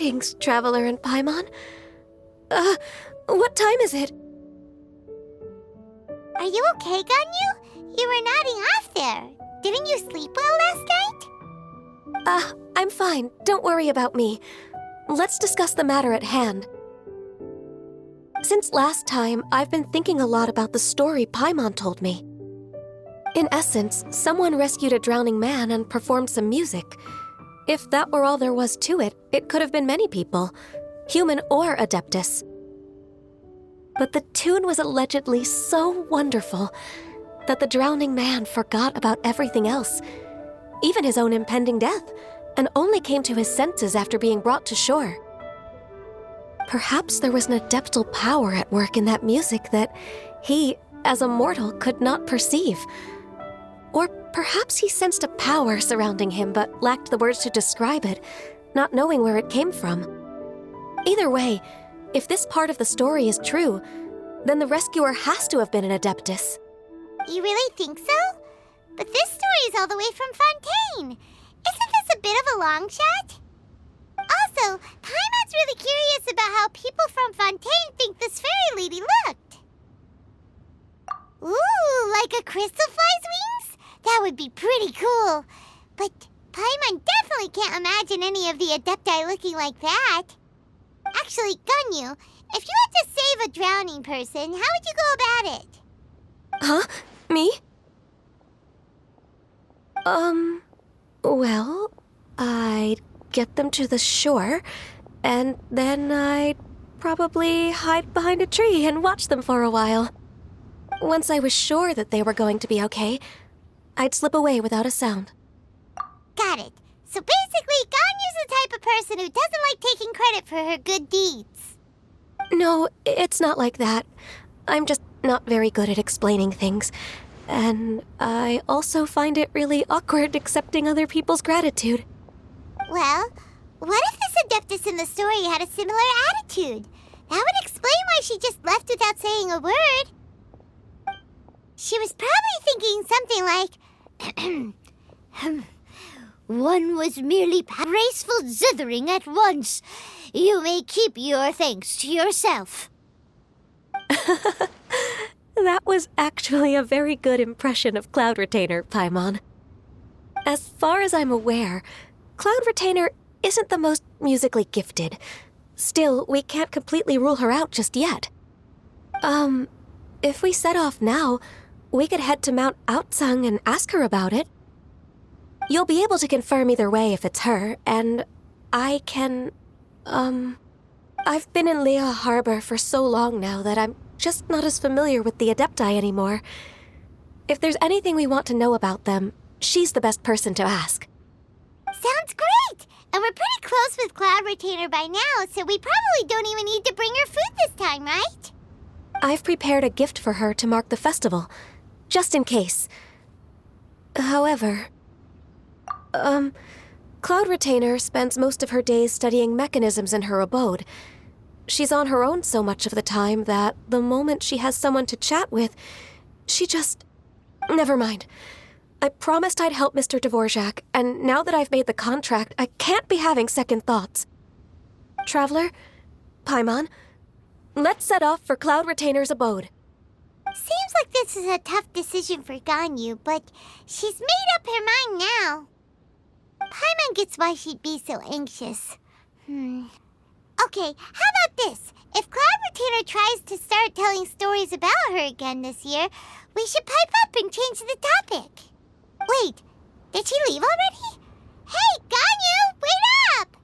Greetings, Traveler and Paimon. What time is it? Are you okay, Ganyu? You were nodding off there. Didn't you sleep well last night? I'm fine. Don't worry about me. Let's discuss the matter at hand. Since last time, I've been thinking a lot about the story Paimon told me. In essence, someone rescued a drowning man and performed some music. If that were all there was to it, it could have been many people, human or Adeptus. But the tune was allegedly so wonderful that the drowning man forgot about everything else, even his own impending death, and only came to his senses after being brought to shore. Perhaps there was an adeptal power at work in that music that he, as a mortal, could not perceive. Or perhaps he sensed a power surrounding him but lacked the words to describe it, not knowing where it came from. Either way, if this part of the story is true, then the rescuer has to have been an Adeptus. You really think so? But this story is all the way from Fontaine. Isn't this a bit of a long shot? Also, Paimon's really curious about how people from Fontaine think this fairy lady looked. Ooh, like a crystal fly's wings? That would be pretty cool. But Paimon definitely can't imagine any of the Adepti looking like that. Actually, Ganyu, if you had to save a drowning person, how would you go about it? Huh? Me? Well, I'd get them to the shore, and then I'd probably hide behind a tree and watch them for a while. Once I was sure that they were going to be okay, I'd slip away without a sound. Got it. So basically, Ganyu's the type of person who doesn't like taking credit for her good deeds. No, it's not like that. I'm just not very good at explaining things. And I also find it really awkward accepting other people's gratitude. Well, what if this Adeptus in the story had a similar attitude? That would explain why she just left without saying a word. She was probably thinking something like, one was merely graceful zithering at once. You may keep your thanks to yourself. That was actually a very good impression of Cloud Retainer, Paimon. As far as I'm aware, Cloud Retainer isn't the most musically gifted. Still, we can't completely rule her out just yet. If we set off now, we could head to Mount Outsung and ask her about it. You'll be able to confirm either way if it's her, and I can, I've been in Lea Harbor for so long now that I'm just not as familiar with the Adepti anymore. If there's anything we want to know about them, she's the best person to ask. Sounds great! And we're pretty close with Cloud Retainer by now, so we probably don't even need to bring her food this time, right? I've prepared a gift for her to mark the festival, just in case. However, Cloud Retainer spends most of her days studying mechanisms in her abode. She's on her own so much of the time that the moment she has someone to chat with, she just... Never mind. I promised I'd help Mr. Dvorak, and now that I've made the contract, I can't be having second thoughts. Traveler, Paimon, let's set off for Cloud Retainer's abode. Seems like this is a tough decision for Ganyu, but she's made up her mind now. Paimon gets why she'd be so anxious. Okay, how about this? If Cloud Retainer tries to start telling stories about her again this year, we should pipe up and change the topic. Wait, did she leave already? Hey, Ganyu, wait up!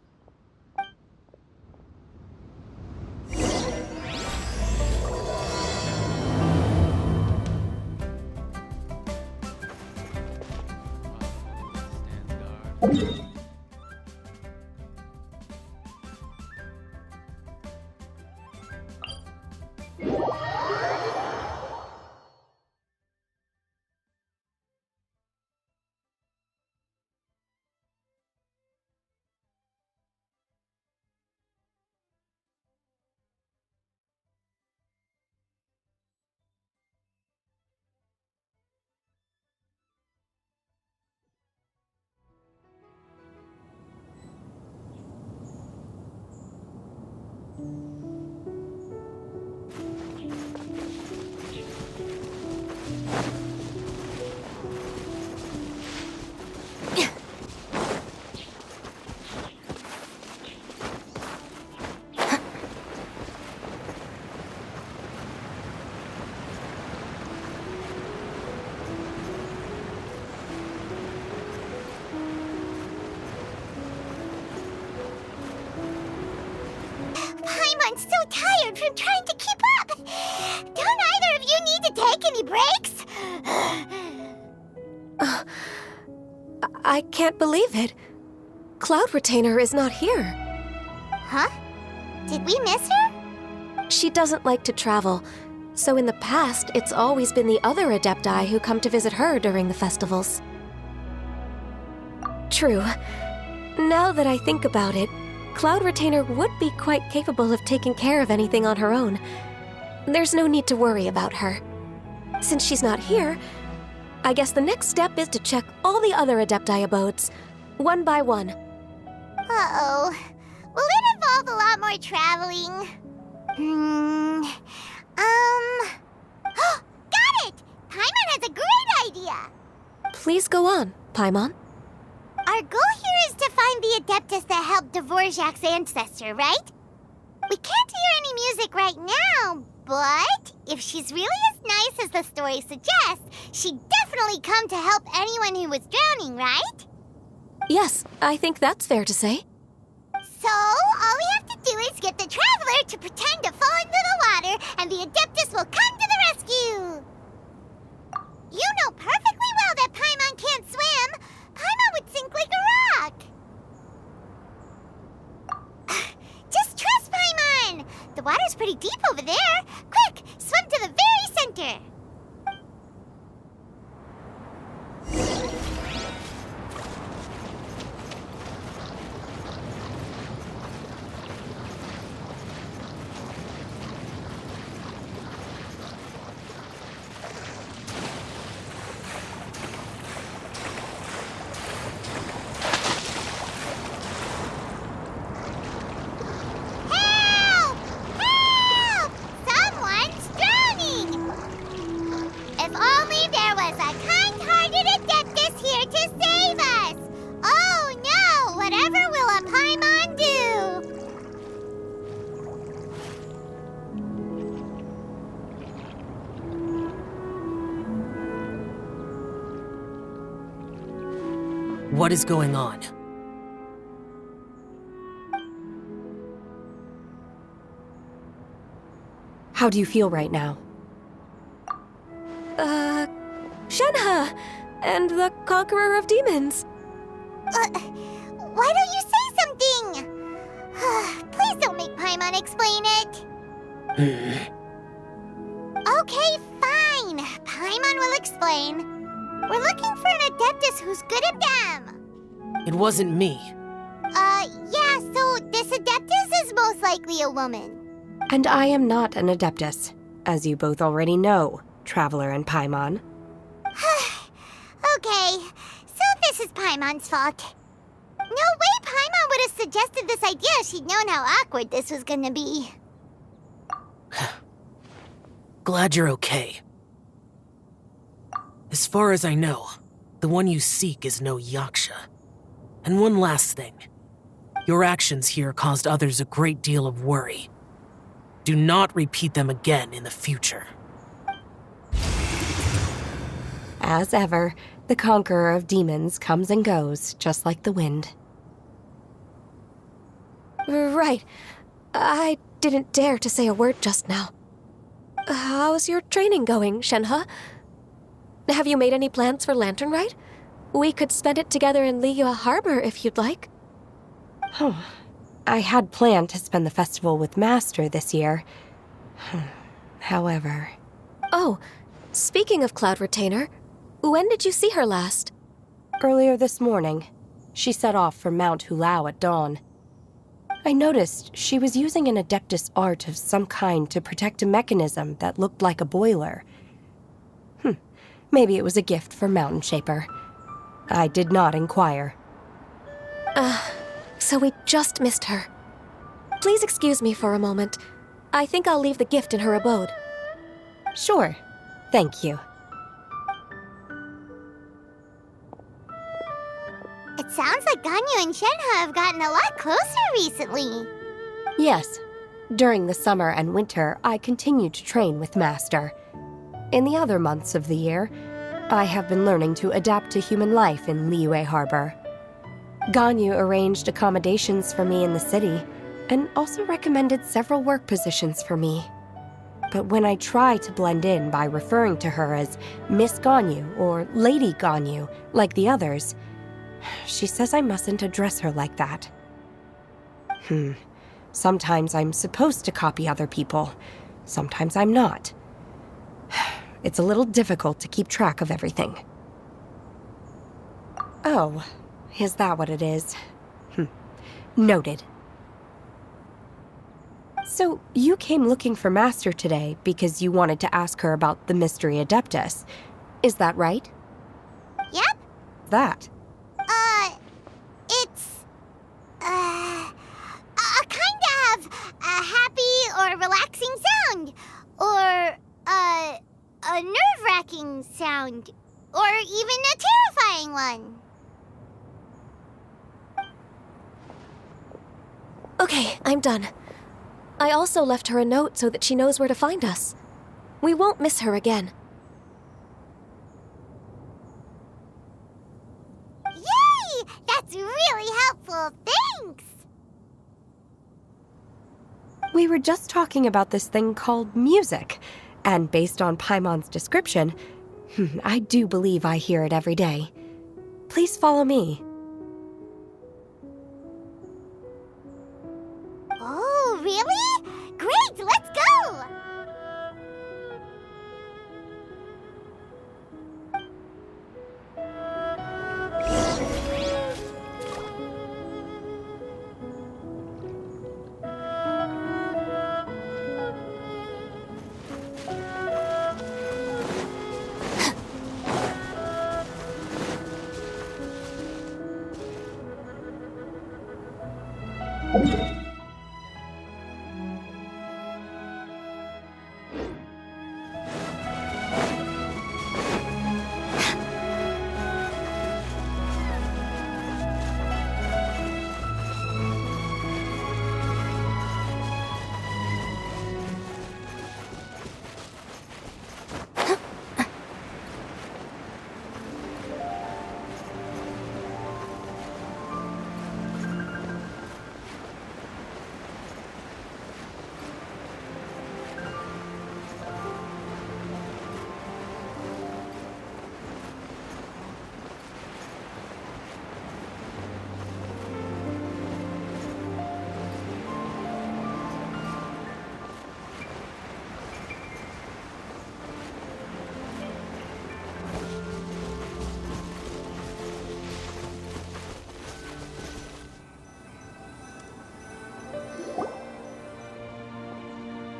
tired from trying to keep up. Don't either of you need to take any breaks? I can't believe it. Cloud Retainer is not here. Huh? Did we miss her? She doesn't like to travel, so in the past, it's always been the other Adepti who come to visit her during the festivals. True. Now that I think about it, Cloud Retainer would be quite capable of taking care of anything on her own. There's no need to worry about her. Since she's not here, I guess the next step is to check all the other Adepti abodes, one by one. Uh-oh. Will it involve a lot more traveling? Got it! Paimon has a great idea! Please go on, Paimon. Our goal here is to find the Adeptus that helped Dvorak's ancestor, right? We can't hear any music right now, but if she's really as nice as the story suggests, she'd definitely come to help anyone who was drowning, right? Yes, I think that's fair to say. So, all we have to do is get the Traveler to pretend to fall into the water, and the Adeptus will come to the rescue! You know perfectly well that Paimon can't swim! Paimon would sink like a rock! Just trust Paimon! The water's pretty deep over there! Quick, swim to the very center! Help! Help! Someone's drowning! If only there was a kind-hearted Adeptus here to save us! Oh no! Whatever will a Paimon do? What is going on? How do you feel right now? Shenhe! And the Conqueror of Demons! Why don't you say something? Please don't make Paimon explain it. Okay, fine. Paimon will explain. We're looking for an Adeptus who's good at them. It wasn't me. Yeah, so this Adeptus is most likely a woman. And I am not an Adeptus, as you both already know, Traveler and Paimon. Okay, so this is Paimon's fault. No way Paimon would have suggested this idea if she'd known how awkward this was gonna be. Glad you're okay. As far as I know, the one you seek is no Yaksha. And one last thing. Your actions here caused others a great deal of worry. Do not repeat them again in the future. As ever, the Conqueror of Demons comes and goes, just like the wind. Right. I didn't dare to say a word just now. How's your training going, Shenhe? Have you made any plans for Lantern Rite? We could spend it together in Liyue Harbor if you'd like. I had planned to spend the festival with Master this year. However... Oh, speaking of Cloud Retainer, when did you see her last? Earlier this morning, she set off for Mount Hulao at dawn. I noticed she was using an Adeptus art of some kind to protect a mechanism that looked like a boiler. Maybe it was a gift for Mountain Shaper. I did not inquire. So we just missed her. Please excuse me for a moment. I think I'll leave the gift in her abode. Sure. Thank you. It sounds like Ganyu and Shenhe have gotten a lot closer recently. Yes. During the summer and winter, I continued to train with Master. In the other months of the year, I have been learning to adapt to human life in Liyue Harbor. Ganyu arranged accommodations for me in the city, and also recommended several work positions for me. But when I try to blend in by referring to her as Miss Ganyu or Lady Ganyu, like the others, she says I mustn't address her like that. Sometimes I'm supposed to copy other people. Sometimes I'm not. It's a little difficult to keep track of everything. Oh, is that what it is? Noted. So, you came looking for Master today because you wanted to ask her about the Mystery Adeptus. Is that right? Yep. That. It's, a kind of a happy or relaxing sound. Or, a nerve-wracking sound. Or even a terrifying one. Okay, I'm done. I also left her a note so that she knows where to find us. We won't miss her again. Yay! That's really helpful. Thanks! We were just talking about this thing called music, and based on Paimon's description, I do believe I hear it every day. Please follow me. Oh, really? Great, let's go!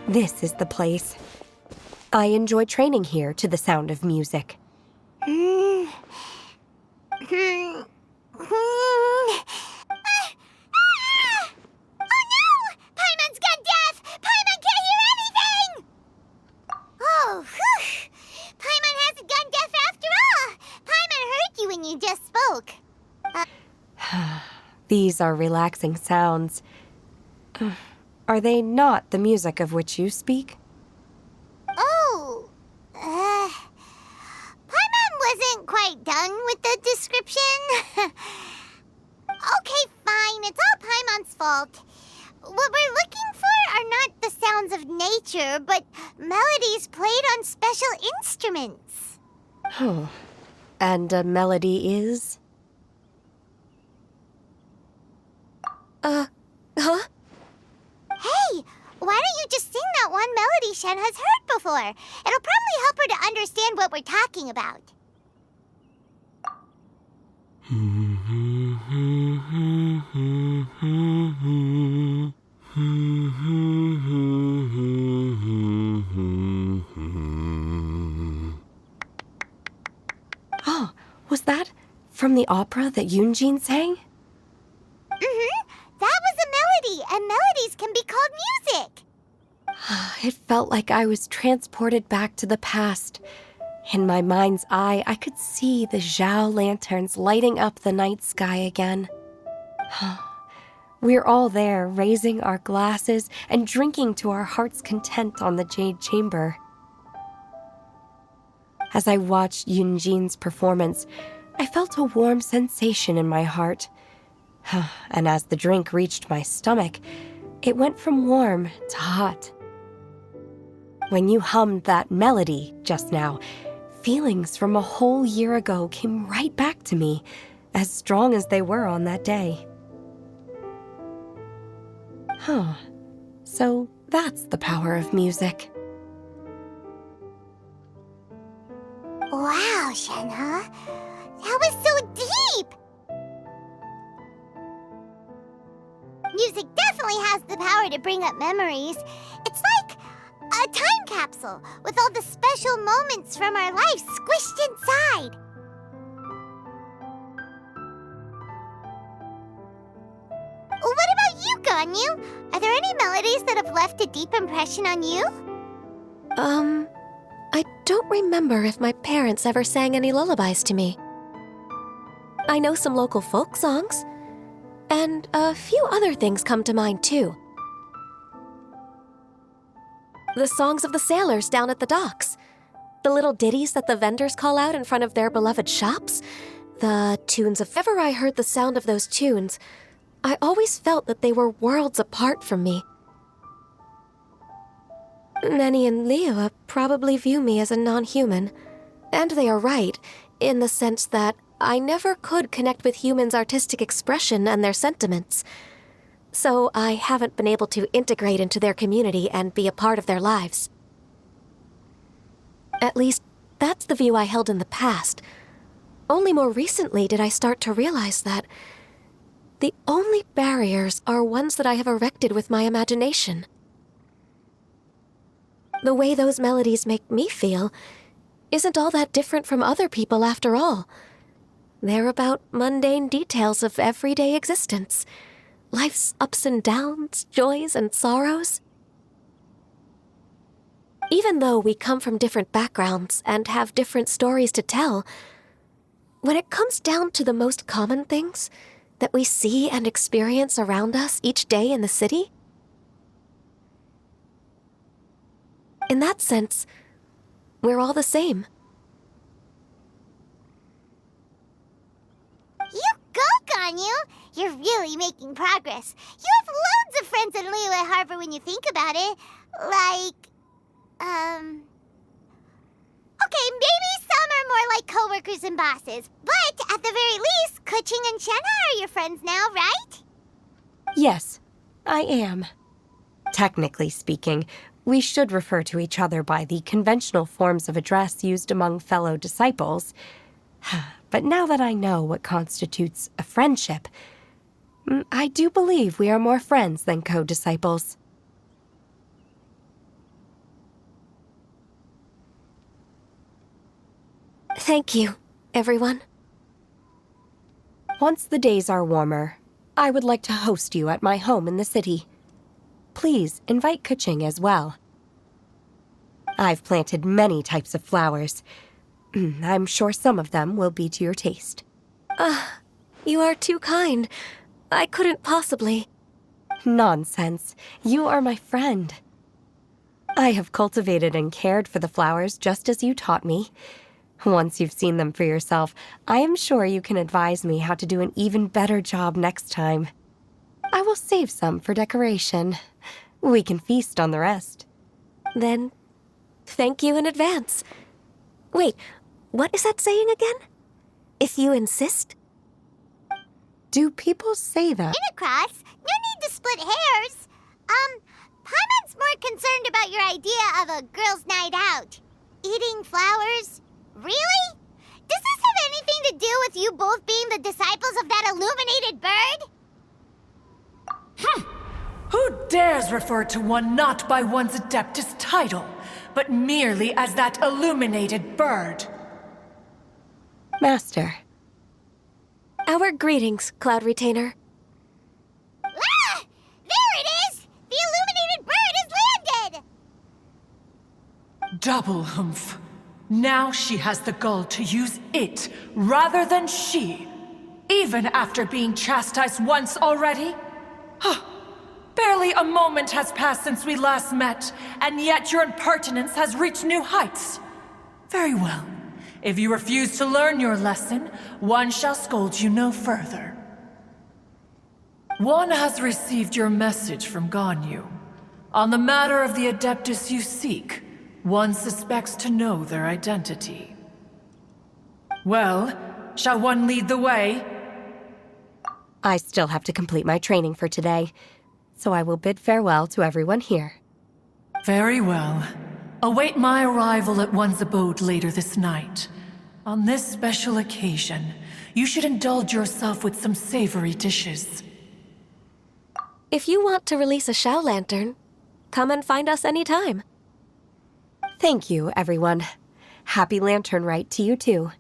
This is the place. I enjoy training here to the sound of music. Oh no! Paimon's gone deaf! Paimon can't hear anything! Oh, whew! Paimon hasn't gone deaf after all! Paimon heard you when you just spoke. These are relaxing sounds. Are they not the music of which you speak? Oh, Paimon wasn't quite done with the description. Okay, fine, it's all Paimon's fault. What we're looking for are not the sounds of nature, but melodies played on special instruments. Oh. And a melody is? Huh? Hey, why don't you just sing that one melody Shen has heard before? It'll probably help her to understand what we're talking about. Oh, was that from the opera that Yunjin sang? That was a melody, and melodies can be called music. It felt like I was transported back to the past. In my mind's eye, I could see the Zhao lanterns lighting up the night sky again. We're all there, raising our glasses and drinking to our heart's content on the Jade Chamber. As I watched Yunjin's performance, I felt a warm sensation in my heart. And as the drink reached my stomach, It went from warm to hot. When you hummed that melody just now, feelings from a whole year ago came right back to me, as strong as they were on that day. Huh. So that's the power of music. Wow, Shenhe. That was so deep! Music definitely has the power to bring up memories. It's like a time capsule with all the special moments from our lives squished inside. What about you, Ganyu? Are there any melodies that have left a deep impression on you? I don't remember if my parents ever sang any lullabies to me. I know some local folk songs, and a few other things come to mind too. The songs of the sailors down at the docks, the little ditties that the vendors call out in front of their beloved shops, the tunes of... If ever I heard the sound of those tunes, I always felt that they were worlds apart from me. Nenny and Liyue probably view me as a non-human, and they are right, in the sense that I never could connect with humans' artistic expression and their sentiments. So I haven't been able to integrate into their community and be a part of their lives. At least, that's the view I held in the past. Only more recently did I start to realize that the only barriers are ones that I have erected with my imagination. The way those melodies make me feel isn't all that different from other people after all. They're about mundane details of everyday existence. Life's ups and downs, joys and sorrows. Even though we come from different backgrounds and have different stories to tell, when it comes down to the most common things that we see and experience around us each day in the city, in that sense, we're all the same. You go, Ganyu! You're really making progress. You have loads of friends in Liyue Harbor when you think about it. Okay, maybe some are more like coworkers and bosses. But at the very least, Keqing and Shenhe are your friends now, right? Yes, I am. Technically speaking, we should refer to each other by the conventional forms of address used among fellow disciples. But now that I know what constitutes a friendship, I do believe we are more friends than co-disciples. Thank you, everyone. Once the days are warmer, I would like to host you at my home in the city. Please invite Keqing as well. I've planted many types of flowers. I'm sure some of them will be to your taste. You are too kind. I couldn't possibly. Nonsense. You are my friend. I have cultivated and cared for the flowers just as you taught me. Once you've seen them for yourself, I am sure you can advise me how to do an even better job next time. I will save some for decoration. We can feast on the rest. Then, thank you in advance. Wait, what is that saying again? If you insist? Do people say that? Intercross, no need to split hairs. Paimon's more concerned about your idea of a girls' night out. Eating flowers? Really? Does this have anything to do with you both being the disciples of that illuminated bird? Who dares refer to one not by one's Adeptus title, but merely as that illuminated bird? Master. Our greetings, Cloud Retainer. Ah! There it is! The illuminated bird has landed! Double humph. Now she has the gall to use it rather than she, even after being chastised once already? Barely a moment has passed since we last met, and yet your impertinence has reached new heights. Very well. If you refuse to learn your lesson, one shall scold you no further. One has received your message from Ganyu. On the matter of the Adeptus you seek, one suspects to know their identity. Well, shall one lead the way? I still have to complete my training for today, so I will bid farewell to everyone here. Very well. Await my arrival at one's abode later this night. On this special occasion, you should indulge yourself with some savory dishes. If you want to release a Shao Lantern, come and find us anytime. Thank you, everyone. Happy Lantern Rite to you too.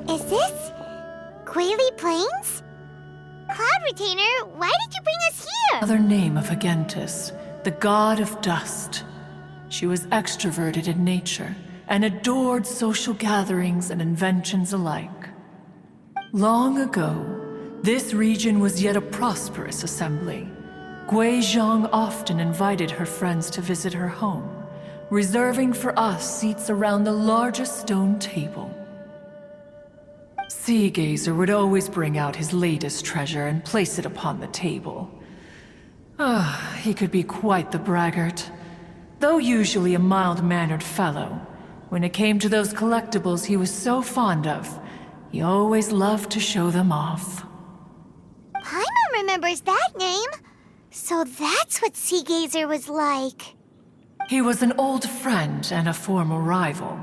Is this Quaily Plains? Cloud Retainer, why did you bring us here? Another name of Agentis, the god of dust. She was extroverted in nature and adored social gatherings and inventions alike. Long ago, this region was yet a prosperous assembly. Gui Zhang often invited her friends to visit her home, reserving for us seats around the largest stone table. Sea Gazer would always bring out his latest treasure and place it upon the table. He could be quite the braggart. Though usually a mild-mannered fellow, when it came to those collectibles he was so fond of, he always loved to show them off. Paimon remembers that name. So that's what Sea Gazer was like. He was an old friend and a former rival.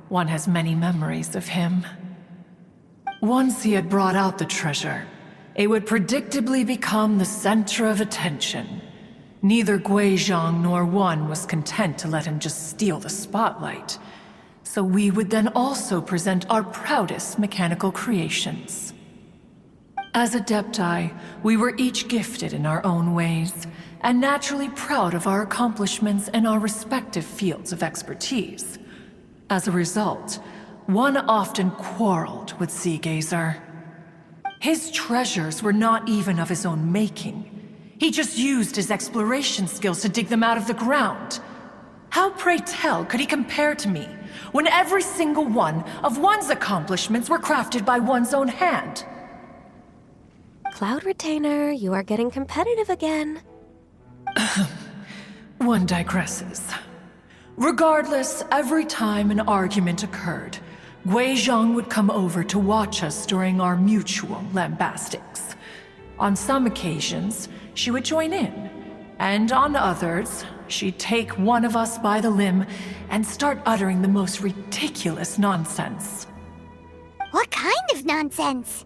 One has many memories of him. Once he had brought out the treasure, it would predictably become the center of attention. Neither Gui Zhang nor one was content to let him just steal the spotlight. So we would then also present our proudest mechanical creations. As Adepti, we were each gifted in our own ways, and naturally proud of our accomplishments in our respective fields of expertise. As a result, one often quarreled with Sea Gazer. His treasures were not even of his own making. He just used his exploration skills to dig them out of the ground. How, pray tell, could he compare to me, when every single one of one's accomplishments were crafted by one's own hand? Cloud Retainer, you are getting competitive again. One digresses. Regardless, every time an argument occurred, Gui Zhang would come over to watch us during our mutual lambastics. On some occasions, she would join in, and on others, she'd take one of us by the limb and start uttering the most ridiculous nonsense. What kind of nonsense?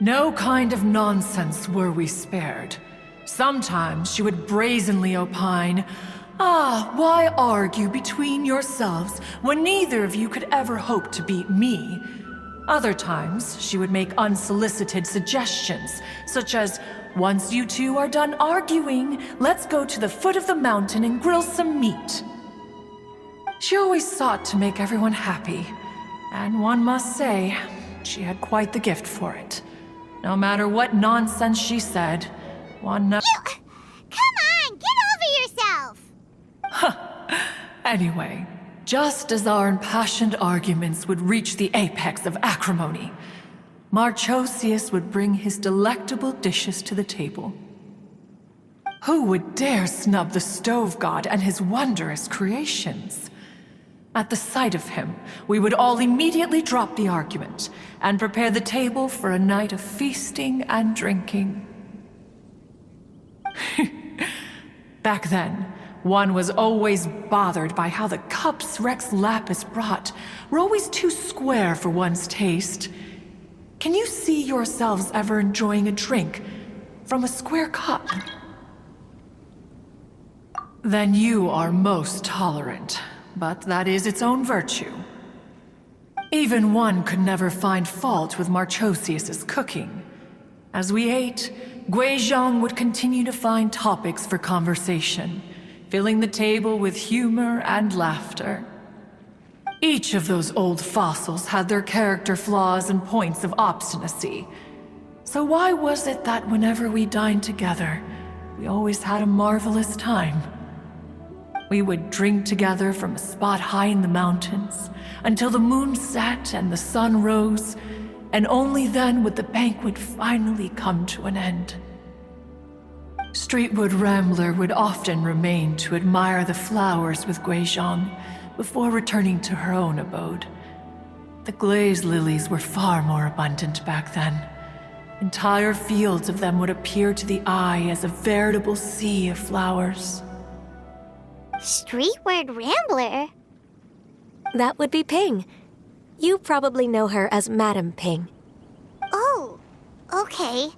No kind of nonsense were we spared. Sometimes she would brazenly opine, why argue between yourselves when neither of you could ever hope to beat me? Other times, she would make unsolicited suggestions, such as, once you two are done arguing, let's go to the foot of the mountain and grill some meat. She always sought to make everyone happy, and one must say, she had quite the gift for it. No matter what nonsense she said, one Come on, get over yourself! Anyway, Just as our impassioned arguments would reach the apex of acrimony, Marchosius would bring his delectable dishes to the table. Who would dare snub the stove god and his wondrous creations? At the sight of him, we would all immediately drop the argument and prepare the table for a night of feasting and drinking. Back then, one was always bothered by how the cups Rex Lapis brought were always too square for one's taste. Can you see yourselves ever enjoying a drink from a square cup? Then you are most tolerant, but that is its own virtue. Even one could never find fault with Marchosius's cooking. As we ate, Guizhong would continue to find topics for conversation, filling the table with humor and laughter. Each of those old fossils had their character flaws and points of obstinacy. So why was it that whenever we dined together, we always had a marvelous time? We would drink together from a spot high in the mountains until the moon set and the sun rose, and only then would the banquet finally come to an end. Streetwood Rambler would often remain to admire the flowers with Guizhong before returning to her own abode. The glaze lilies were far more abundant back then. Entire fields of them would appear to the eye as a veritable sea of flowers. Streetward Rambler? That would be Ping. You probably know her as Madam Ping. Oh, okay.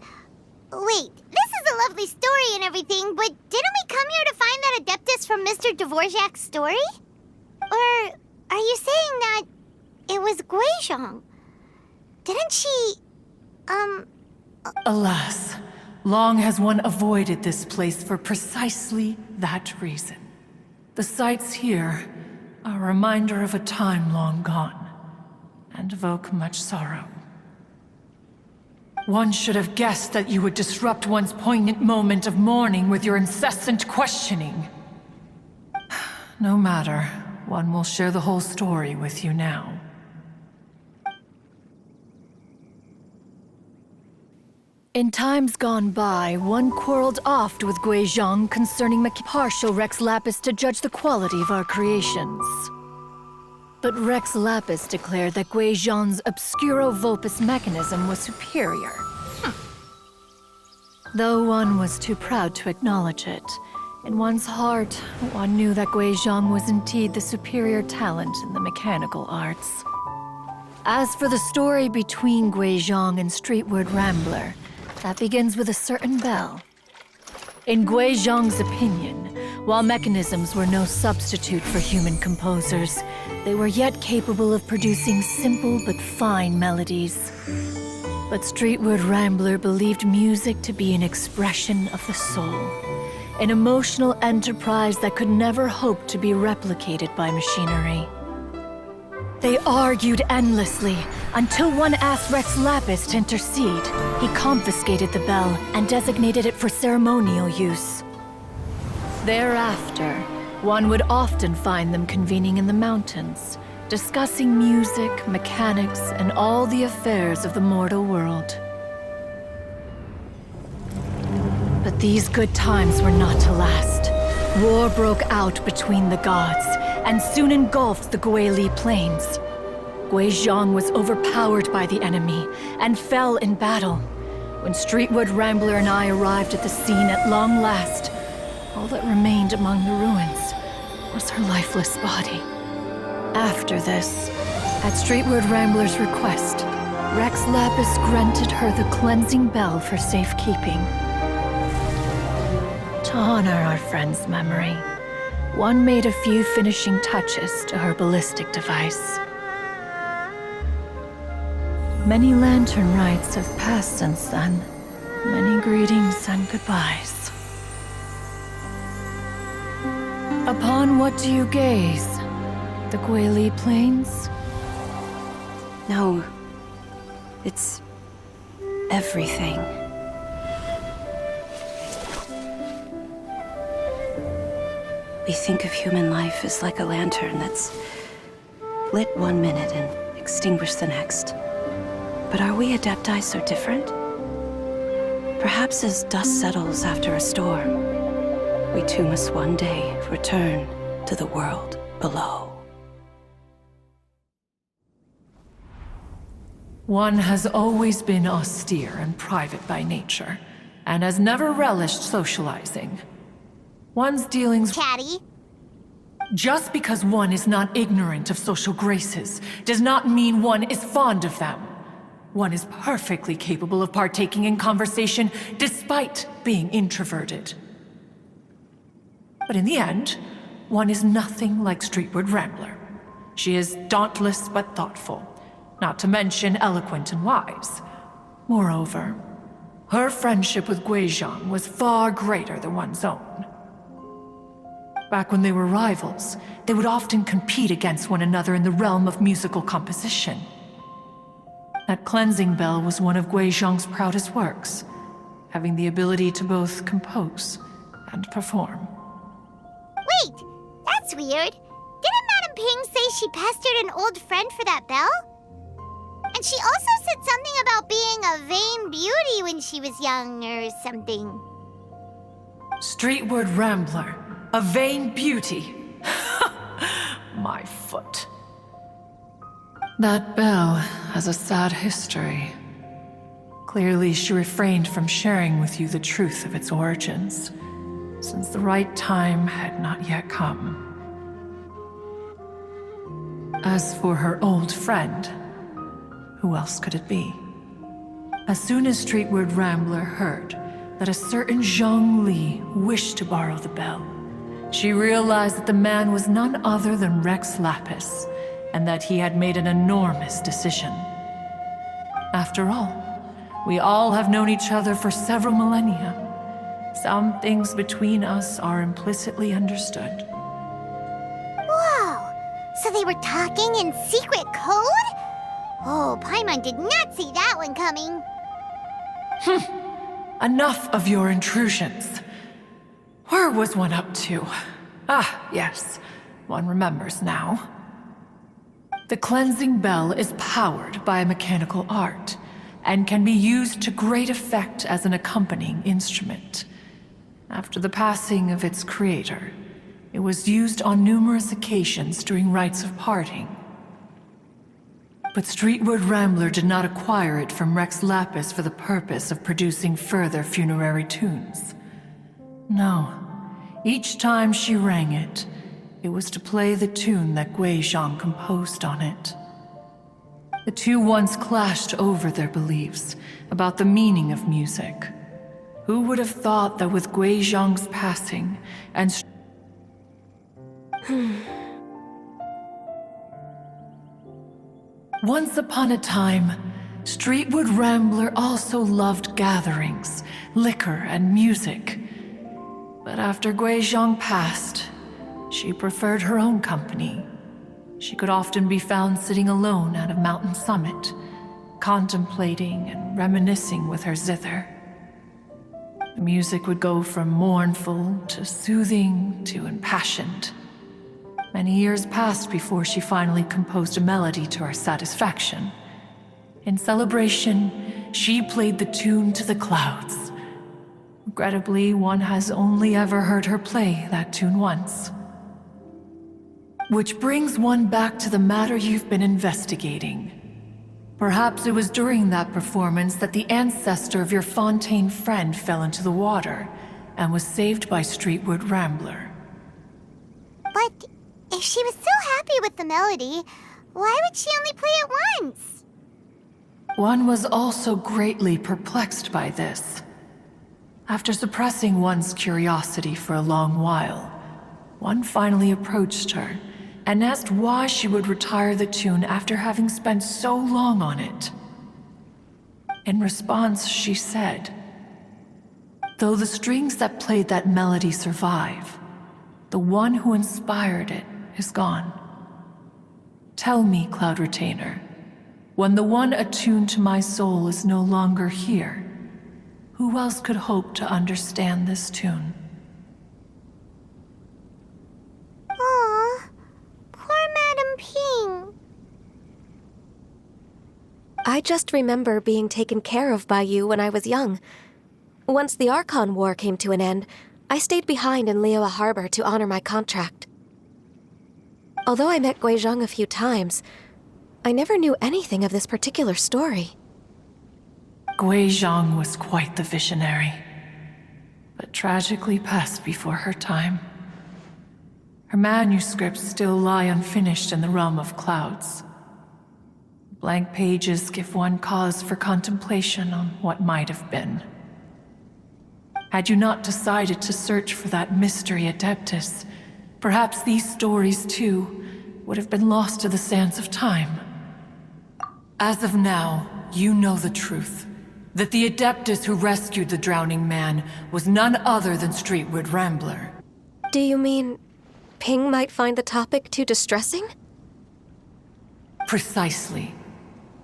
Wait, this is a lovely story and everything, but didn't we come here to find that Adeptus from Mr. Dvorak's story? Or are you saying that it was Guizhong? Didn't she, Alas, long has one avoided this place for precisely that reason. The sights here are a reminder of a time long gone, and evoke much sorrow. One should have guessed that you would disrupt one's poignant moment of mourning with your incessant questioning. No matter, one will share the whole story with you now. In times gone by, one quarreled oft with Guizhong concerning partial Rex Lapis to judge the quality of our creations. But Rex Lapis declared that Guizhong's Obscuro Vulpus mechanism was superior. Though one was too proud to acknowledge it, in one's heart, one knew that Guizhong was indeed the superior talent in the mechanical arts. As for the story between Guizhong and Streetward Rambler, that begins with a certain bell. In Guizhong's opinion, while mechanisms were no substitute for human composers, they were yet capable of producing simple but fine melodies. But Streetward Rambler believed music to be an expression of the soul, an emotional enterprise that could never hope to be replicated by machinery. They argued endlessly, until one asked Rex Lapis to intercede. He confiscated the bell and designated it for ceremonial use. Thereafter, one would often find them convening in the mountains, discussing music, mechanics, and all the affairs of the mortal world. But these good times were not to last. War broke out between the gods, and soon engulfed the Guili Plains. Guizhong was overpowered by the enemy, and fell in battle. When Streetwood Rambler and I arrived at the scene at long last, all that remained among the ruins was her lifeless body. After this, at Streetwood Rambler's request, Rex Lapis granted her the cleansing bell for safekeeping. To honor our friend's memory, one made a few finishing touches to her ballistic device. Many lantern rites have passed since then. Many greetings and goodbyes. Upon what do you gaze? The Guili Plains? No. It's everything. We think of human life as like a lantern that's lit one minute and extinguished the next. But are we Adepti so different? Perhaps as dust settles after a storm, we too must one day return to the world below. One has always been austere and private by nature, and has never relished socializing. One's dealings... Chatty. Just because one is not ignorant of social graces does not mean one is fond of them. One is perfectly capable of partaking in conversation despite being introverted. But in the end, one is nothing like Streetward Rambler. She is dauntless but thoughtful, not to mention eloquent and wise. Moreover, her friendship with Guizhong was far greater than one's own. Back when they were rivals, they would often compete against one another in the realm of musical composition. That cleansing bell was one of Guizhong's proudest works, having the ability to both compose and perform. Wait, that's weird. Didn't Madame Ping say she pestered an old friend for that bell? And she also said something about being a vain beauty when she was young or something. Streetward Rambler, a vain beauty. My foot. That bell has a sad history. Clearly, she refrained from sharing with you the truth of its origins, since the right time had not yet come. As for her old friend, who else could it be? As soon as Streetward Rambler heard that a certain Zhang Li wished to borrow the bell, she realized that the man was none other than Rex Lapis, and that he had made an enormous decision. After all, we all have known each other for several millennia. Some things between us are implicitly understood. Whoa! So they were talking in secret code? Oh, Paimon did not see that one coming. Enough of your intrusions. Where was one up to? Ah, yes. One remembers now. The cleansing bell is powered by a mechanical art, and can be used to great effect as an accompanying instrument. After the passing of its creator, it was used on numerous occasions during rites of parting. But Streetward Rambler did not acquire it from Rex Lapis for the purpose of producing further funerary tunes. No, each time she rang it, it was to play the tune that Guizhong composed on it. The two once clashed over their beliefs about the meaning of music. Who would have thought that with Guizhong's passing and once upon a time, Streetward Rambler also loved gatherings, liquor, and music. But after Guizhong passed, she preferred her own company. She could often be found sitting alone at a mountain summit, contemplating and reminiscing with her zither. The music would go from mournful to soothing to impassioned. Many years passed before she finally composed a melody to her satisfaction. In celebration, she played the tune to the clouds. Regrettably, one has only ever heard her play that tune once. Which brings one back to the matter you've been investigating. Perhaps it was during that performance that the ancestor of your Fontaine friend fell into the water and was saved by Streetward Rambler. But if she was so happy with the melody, why would she only play it once? One was also greatly perplexed by this. After suppressing one's curiosity for a long while, one finally approached her and asked why she would retire the tune after having spent so long on it. In response, she said, "Though the strings that played that melody survive, the one who inspired it is gone. Tell me, Cloud Retainer, when the one attuned to my soul is no longer here, who else could hope to understand this tune?" I just remember being taken care of by you when I was young. Once the Archon War came to an end, I stayed behind in Liyue Harbor to honor my contract. Although I met Guizhong a few times, I never knew anything of this particular story. Guizhong was quite the visionary, but tragically passed before her time. Her manuscripts still lie unfinished in the realm of clouds. Blank pages give one cause for contemplation on what might have been. Had you not decided to search for that mystery Adeptus, perhaps these stories, too, would have been lost to the sands of time. As of now, you know the truth. That the Adeptus who rescued the drowning man was none other than Streetwood Rambler. Do you mean Ping might find the topic too distressing? Precisely.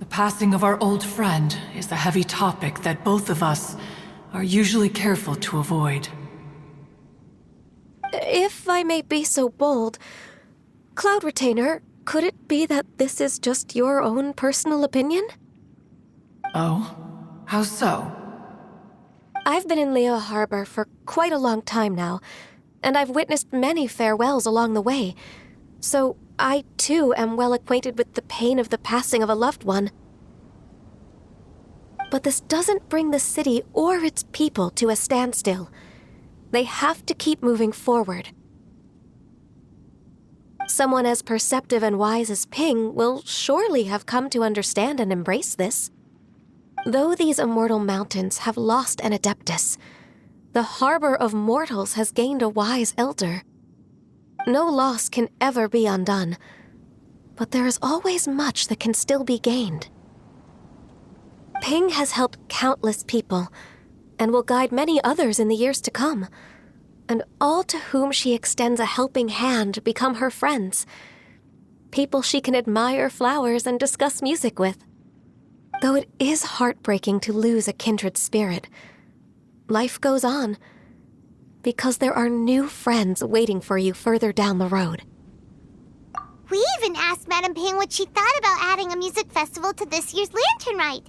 The passing of our old friend is a heavy topic that both of us are usually careful to avoid. If I may be so bold, Cloud Retainer, could it be that this is just your own personal opinion? Oh? How so? I've been in Liyue Harbor for quite a long time now, and I've witnessed many farewells along the way, so I too am well acquainted with the pain of the passing of a loved one. But this doesn't bring the city or its people to a standstill. They have to keep moving forward. Someone as perceptive and wise as Ping will surely have come to understand and embrace this. Though these immortal mountains have lost an Adeptus, the harbor of mortals has gained a wise elder. No loss can ever be undone, but there is always much that can still be gained. Ping has helped countless people, and will guide many others in the years to come. And all to whom she extends a helping hand become her friends. People she can admire flowers and discuss music with. Though it is heartbreaking to lose a kindred spirit, life goes on, because there are new friends waiting for you further down the road. We even asked Madame Ping what she thought about adding a music festival to this year's Lantern Rite.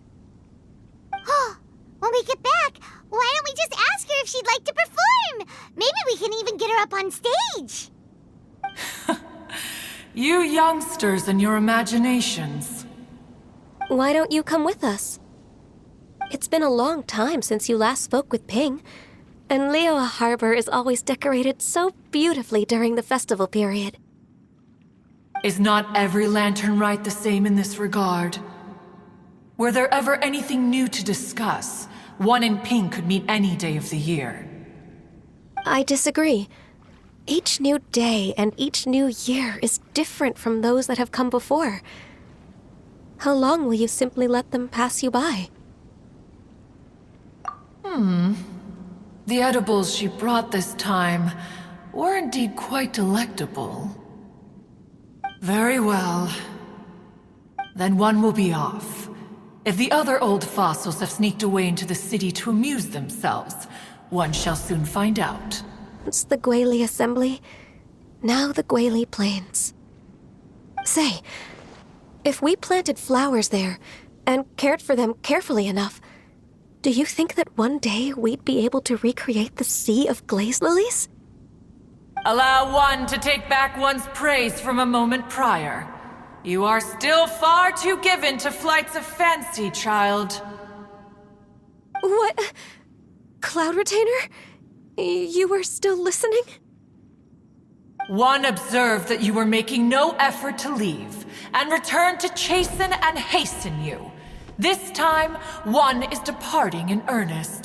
When we get back, why don't we just ask her if she'd like to perform? Maybe we can even get her up on stage. You youngsters and your imaginations. Why don't you come with us? It's been a long time since you last spoke with Ping, and Liyue Harbor is always decorated so beautifully during the festival period. Is not every Lantern Rite the same in this regard? Were there ever anything new to discuss, one in Ping could meet any day of the year. I disagree. Each new day and each new year is different from those that have come before. How long will you simply let them pass you by? The edibles she brought this time were indeed quite delectable. Very well. Then one will be off. If the other old fossils have sneaked away into the city to amuse themselves, one shall soon find out. It's the Guili Assembly, now the Guili Plains. Say, if we planted flowers there and cared for them carefully enough, do you think that one day we'd be able to recreate the Sea of Glaze Lilies? Allow one to take back one's praise from a moment prior. You are still far too given to flights of fancy, child. What? Cloud Retainer? You were still listening? One observed that you were making no effort to leave, and returned to chasten and hasten you. This time, one is departing in earnest.